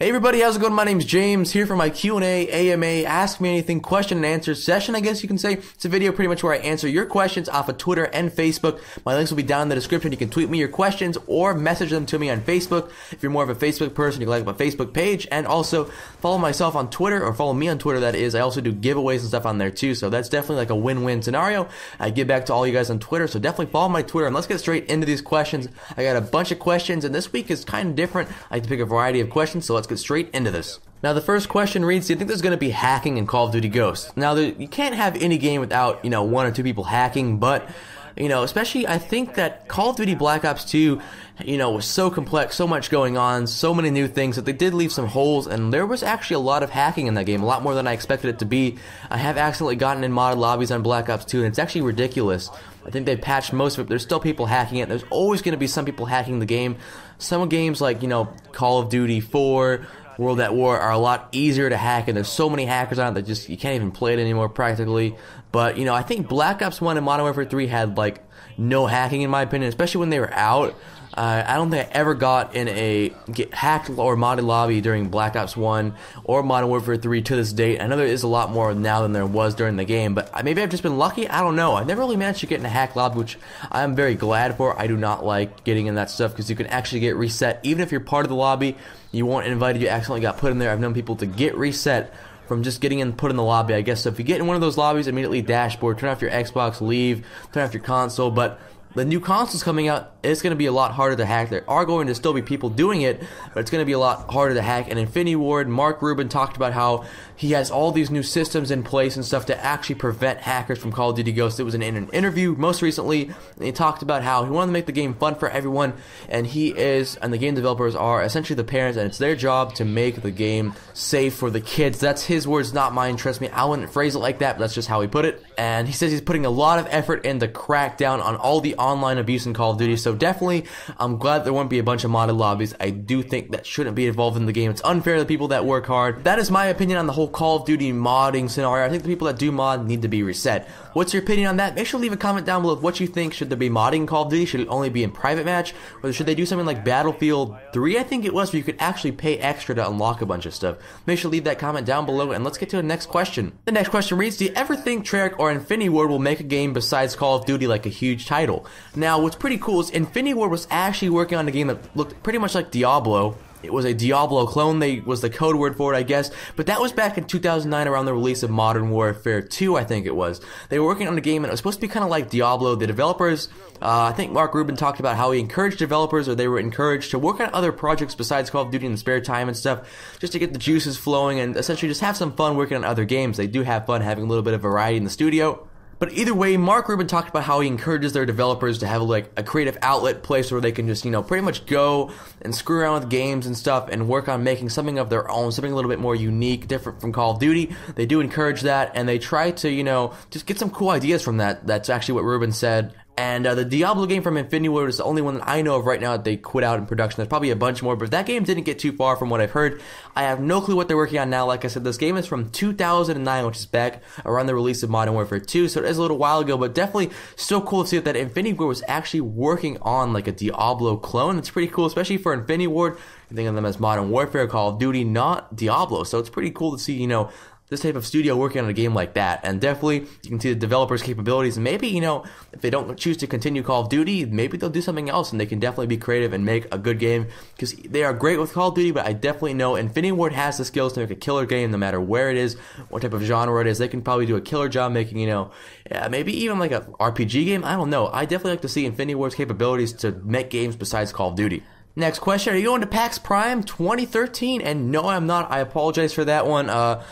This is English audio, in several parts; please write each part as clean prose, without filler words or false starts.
Hey everybody, how's it going? My name's James, here for my Q&A, AMA, Ask Me Anything question and answer session, I guess you can say. It's a video pretty much where I answer your questions off of Twitter and Facebook. My links will be down in the description. You can tweet me your questions or message them to me on Facebook. If you're more of a Facebook person, you can like my Facebook page, and also follow myself on Twitter, or follow me on Twitter, that is. I also do giveaways and stuff on there too, so that's definitely like a win-win scenario. I give back to all you guys on Twitter, so definitely follow my Twitter, and let's get straight into these questions. I got a bunch of questions, and this week is kind of different. I like to pick a variety of questions, so let's get straight into this. Now, the first question reads, do you think there's going to be hacking in Call of Duty Ghosts? Now, you can't have any game without, one or two people hacking, but, especially I think that Call of Duty Black Ops 2, was so complex, so much going on, so many new things that they did leave some holes, and there was actually a lot of hacking in that game, a lot more than I expected it to be. I have accidentally gotten in modded lobbies on Black Ops 2, and it's actually ridiculous. I think they patched most of it. There's still people hacking it. There's always going to be some people hacking the game. Some games like, Call of Duty 4, World at War are a lot easier to hack, and there's so many hackers on it that you can't even play it anymore practically. But, I think Black Ops 1 and Modern Warfare 3 had, no hacking in my opinion, especially when they were out. I don't think I ever got in a hacked or modded lobby during Black Ops 1 or Modern Warfare 3 to this date. I know there is a lot more now than there was during the game, but maybe I've just been lucky. I don't know. I've never really managed to get in a hacked lobby, which I'm very glad for. I do not like getting in that stuff because you can actually get reset. Even if you're part of the lobby, you weren't invited, you accidentally got put in there. I've known people to get reset from just getting put in the lobby, I guess. So if you get in one of those lobbies, immediately dashboard, turn off your Xbox, leave, turn off your console. But the new consoles coming out, it's going to be a lot harder to hack. There are going to still be people doing it, but it's going to be a lot harder to hack. And Infinity Ward, Mark Rubin talked about how he has all these new systems in place and stuff to actually prevent hackers from Call of Duty Ghosts. It was in an interview most recently, and he talked about how he wanted to make the game fun for everyone, and the game developers are essentially the parents, and it's their job to make the game safe for the kids. That's his words, not mine. Trust me, I wouldn't phrase it like that, but that's just how he put it. And he says he's putting a lot of effort in the crackdown on all the online abuse in Call of Duty, so definitely I'm glad there won't be a bunch of modded lobbies. I do think that shouldn't be involved in the game. It's unfair to the people that work hard. That is my opinion on the whole Call of Duty modding scenario. I think the people that do mod need to be reset. What's your opinion on that? Make sure to leave a comment down below of what you think. Should there be modding in Call of Duty? Should it only be in private match? Or should they do something like Battlefield 3, I think it was, where you could actually pay extra to unlock a bunch of stuff? Make sure to leave that comment down below, and let's get to the next question. The next question reads, do you ever think Treyarch or Infinity Ward will make a game besides Call of Duty, like a huge title? Now, what's pretty cool is Infinity Ward was actually working on a game that looked pretty much like Diablo. It was a Diablo clone, was the code word for it, I guess. But that was back in 2009 around the release of Modern Warfare 2, I think it was. They were working on a game and it was supposed to be kind of like Diablo. The developers, I think Mark Rubin talked about how he encouraged developers, or they were encouraged to work on other projects besides Call of Duty in the spare time and stuff, just to get the juices flowing and essentially just have some fun working on other games. They do have fun having a little bit of variety in the studio. But either way, Mark Rubin talked about how he encourages their developers to have a creative outlet place where they can just, pretty much go and screw around with games and stuff and work on making something of their own, something a little bit more unique, different from Call of Duty. They do encourage that, and they try to, just get some cool ideas from that. That's actually what Rubin said. And the Diablo game from Infinity Ward is the only one that I know of right now that they quit out in production. There's probably a bunch more, but that game didn't get too far from what I've heard. I have no clue what they're working on now. Like I said, this game is from 2009, which is back around the release of Modern Warfare 2, so it is a little while ago, but definitely so cool to see that Infinity Ward was actually working on like a Diablo clone. It's pretty cool, especially for Infinity Ward. You think of them as Modern Warfare, Call of Duty, not Diablo, so it's pretty cool to see, this type of studio working on a game like that. And definitely, you can see the developers' capabilities. And maybe, if they don't choose to continue Call of Duty, maybe they'll do something else and they can definitely be creative and make a good game. Because they are great with Call of Duty, but I definitely know Infinity Ward has the skills to make a killer game no matter where it is, what type of genre it is. They can probably do a killer job making, maybe even like a RPG game. I don't know. I definitely like to see Infinity Ward's capabilities to make games besides Call of Duty. Next question, are you going to PAX Prime 2013? And no, I'm not. I apologize for that one. A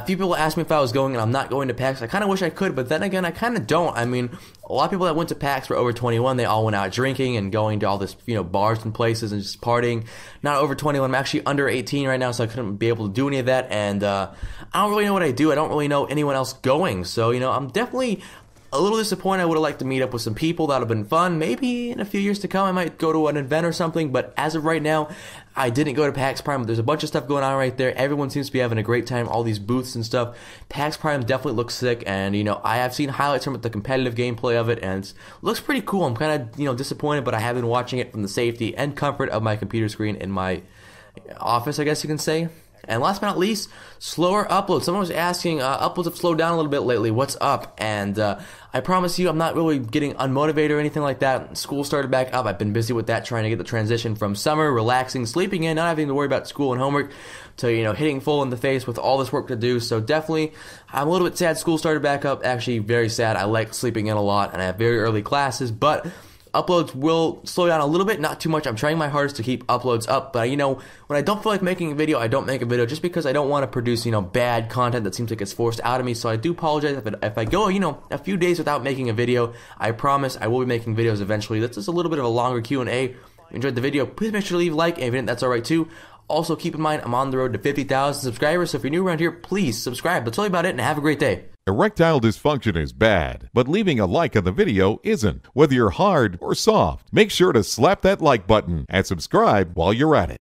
few people asked me if I was going, and I'm not going to PAX. I kind of wish I could, but then again, I kind of don't. I mean, a lot of people that went to PAX were over 21. They all went out drinking and going to all this, bars and places and just partying. Not over 21. I'm actually under 18 right now, so I couldn't be able to do any of that. And I don't really know what I do. I don't really know anyone else going. So, I'm definitely a little disappointed. I would have liked to meet up with some people. That would have been fun. Maybe in a few years to come, I might go to an event or something. But as of right now, I didn't go to PAX Prime. But there's a bunch of stuff going on right there. Everyone seems to be having a great time. All these booths and stuff. PAX Prime definitely looks sick. And, I have seen highlights from it, the competitive gameplay of it. And it looks pretty cool. I'm kind of, disappointed. But I have been watching it from the safety and comfort of my computer screen in my office, I guess you can say. And last but not least, slower uploads. Someone was asking, uploads have slowed down a little bit lately. What's up? And I promise you, I'm not really getting unmotivated or anything like that. School started back up. I've been busy with that, trying to get the transition from summer, relaxing, sleeping in, not having to worry about school and homework, to, hitting full in the face with all this work to do. So definitely, I'm a little bit sad school started back up. Actually, very sad. I like sleeping in a lot, and I have very early classes, but uploads will slow down a little bit, not too much. I'm trying my hardest to keep uploads up, but when I don't feel like making a video, I don't make a video, just because I don't want to produce, bad content that seems like it's forced out of me. So I do apologize if I go, a few days without making a video. I promise I will be making videos eventually. That's just a little bit of a longer Q&A. If you enjoyed the video, please make sure to leave a like, and if you didn't, that's alright too. Also, keep in mind, I'm on the road to 50,000 subscribers, so if you're new around here, please subscribe. That's all about it, and have a great day. Erectile dysfunction is bad, but leaving a like on the video isn't. Whether you're hard or soft, make sure to slap that like button and subscribe while you're at it.